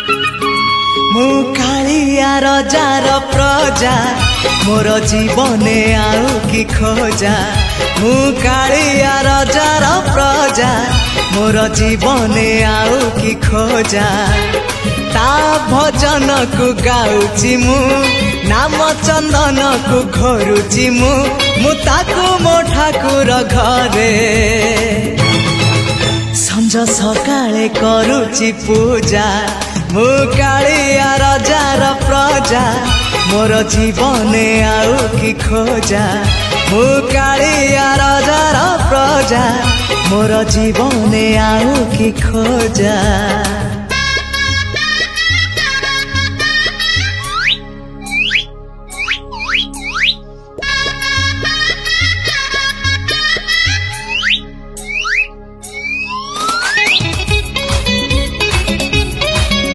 मु कालिया रजार प्रजा मोर जीवने आउ कि खोजा मु कालिया रजार प्रजा मोर जीवने आउ कि खोजा ता भजन को गाउची मु नाम चंदन को घोरुची मु ताकू मो ठाकुर घरे संज सकाळे करूची पूजा मु कालिया रजार प्रजा मोर जीवने आउ कि खोजा मु कालिया रजार प्रजा मोर जीवने आउ कि खोजा।